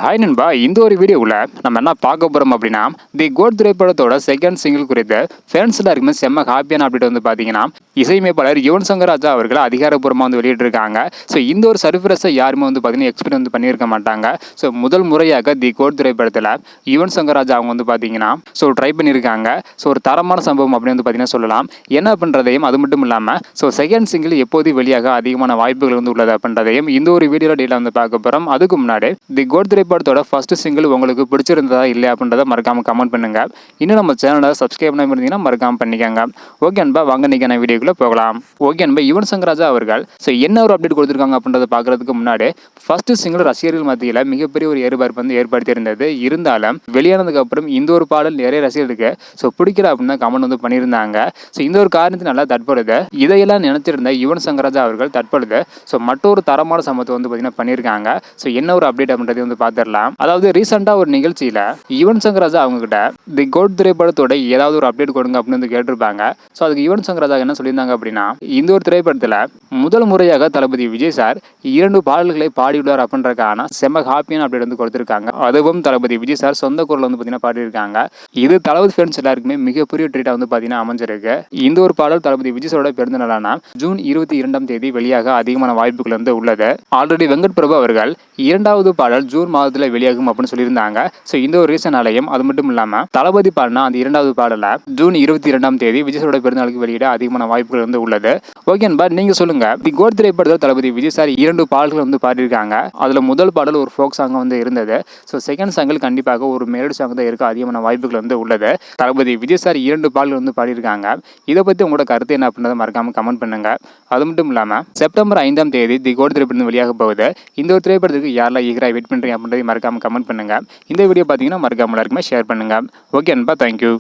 Hi நண்பா, இந்த ஒரு வீடியோவில் நம்ம என்ன பார்க்க போகிறோம் அப்படின்னா, தி கோட் திரைப்படத்தோட செகண்ட் சிங்கிள் குறித்து ஃபேன்ஸ் எல்லாருக்குமே செம்ம ஹாப்பியான அப்டேட் வந்து பார்த்தீங்கன்னா, இசையமைப்பாளர் யுவன் சங்கர் ராஜா அவர்கள் அதிகாரப்பூர்வமாக வந்து வெளியிட்டிருக்காங்க. ஸோ இந்த ஒரு சர்ப்ரைஸை யாருமே வந்து பார்த்தீங்கன்னா எக்ஸ்பெக்ட் வந்து பண்ணியிருக்க மாட்டாங்க. ஸோ முதல் முறையாக தி கோட் திரைப்படத்தில் யுவன் சங்கர் ராஜா அவங்க வந்து பார்த்தீங்கன்னா ட்ரை பண்ணியிருக்காங்க. ஸோ ஒரு தரமான சம்பவம் அப்படின்னு வந்து பார்த்தீங்கன்னா சொல்லலாம். என்ன பண்ணுறதையும் அது மட்டும் இல்லாமல் செகண்ட் சிங்கிள் எப்போது வெளியாக அதிகமான வாய்ப்புகள் வந்து உள்ளது அப்படின்றதையும் இந்த ஒரு வீடியோவில் டீலாக வந்து பார்க்க போகிறோம். அதுக்கு முன்னாடி தி கோட் திரைப்படத்தோட ஃபர்ஸ்ட் சிங்கிள் உங்களுக்கு பிடிச்சிருந்ததா இல்லை அப்படின்றத மறக்காம கமெண்ட் பண்ணுங்க. இன்னும் நம்ம சேனலை சப்ஸ்கிரைப் பண்ணி இருந்தீங்கன்னா மறக்காம பண்ணிக்கோங்க. ஓகே அன்பா, வாங்க நீங்க வீடியோக்குள்ள போகலாம். ஓகே அன்பா, யுவன் சங்கர் ராஜா அவர்கள் என்ன ஒரு அப்டேட் கொடுத்திருக்காங்க அப்படின்றத பார்க்கறதுக்கு முன்னாடி ஃபர்ஸ்ட் சிங்கிள் ரசிகர்கள் மத்தியில் மிகப்பெரிய ஒரு எதிர்பார்ப்பு வந்து ஏற்படுத்தி இருந்தது. இருந்தாலும் வெளியானதுக்கு அப்புறம் இந்த ஒரு பாடல் நிறைய ரசிகர்களுக்கு பிடிக்கிற அப்படின்னு கமெண்ட் வந்து பண்ணியிருந்தாங்க. இந்த ஒரு காரணத்தினால தற்பொழுது இதையெல்லாம் நினைச்சிருந்த யுவன் சங்கர் ராஜா அவர்கள் தற்பொழுது மற்றொரு தரமான சம்பவத்தை வந்து பார்த்தீங்கன்னா பண்ணியிருக்காங்க. என்ன ஒரு அப்டேட் அப்படின்றது வந்து பார்த்துடலாம். அதாவது ரீசெண்டா ஒரு நிகழ்ச்சியில யுவன் சங்கர் ராஜா அவங்க கிட்ட தி கோட் திரைப்படத்தோட ஏதாவது ஒரு அப்டேட் கொடுங்க அப்படின்னு வந்து கேட்டிருப்பாங்க. அதுக்கு யுவன் சங்கர் ராஜா என்ன சொல்லியிருந்தாங்க அப்படின்னா, இந்த ஒரு திரைப்படத்துல முதல் முறையாக தளபதி விஜய் சார் 2 பாடல்களை பாடியுள்ளார் அப்படின்றதுக்கான செம்ம ஹாப்பியான அப்டேட் வந்து கொடுத்திருக்காங்க. அதுவும் தளபதி விஜய் சார் சொந்த குரல் வந்து பார்த்தீங்கன்னா பாடியிருக்காங்க. இது தளபதி ஃபேன்ஸ் எல்லாருக்குமே மிகப்பெரிய ட்ரீட்டா வந்து பார்த்தீங்கன்னா அமைஞ்சிருக்கு. இந்த ஒரு பாடல் தளபதி விஜய் சாரோட பிறந்த நாளான ஜூன் 22ஆம் தேதி வெளியாக அதிகமான வாய்ப்புகள் வந்து உள்ளது. ஆல்ரெடி வெங்கட் பிரபு அவர்கள் 2வது பாடல் ஜூன் மாதத்துல வெளியாகும் அப்படின்னு சொல்லியிருந்தாங்க. இந்த ஒரு ரீசனாலையும் அது மட்டும் இல்லாம தளபதி பாடினா அந்த 2வது பாடல ஜூன் 22ஆம் தேதி விஜயோட பிறந்தநாளுக்கு வெளியிட அதிகமான வாய்ப்புகள் வந்து உள்ளது. ஓகே அன்பா, நீங்க சொல்லுங்க, தி கோட் திரைப்படத்தில் தளபதி விஜய் சார் 2 பாடல்கள் வந்து பாடியிருக்காங்க. அதுல முதல் பாடல் ஒரு ஃபோக் சாங் வந்து இருந்தது. செகண்ட் சாங்கில் கண்டிப்பாக ஒரு மெலடி சாங் தான் இருக்க அதிகமான வாய்ப்புகள் வந்து உள்ளது. தளபதி விஜய் சார் 2 பாடல்கள் வந்து பாடியிருக்காங்க. இதை பத்தி உங்களோட கருத்து என்ன அப்படின்றத மறக்காம கமெண்ட் பண்ணுங்க. அது மட்டும் இல்லாம செப்டம்பர் 5ஆம் தேதி தி கோட் திரைப்படம் வெளியாக போகுது. இந்த ஒரு திரைப்படத்துக்கு யாரெல்லாம் ஈகராக வெயிட் பண்றீங்க அப்படின்றதை மறக்காம கமெண்ட் பண்ணுங்க. இந்த வீடியோ பார்த்தீங்கன்னா மறக்காம எல்லாருக்குமே ஷேர் பண்ணுங்க. ஓகே அன்பா, தேங்க்யூ.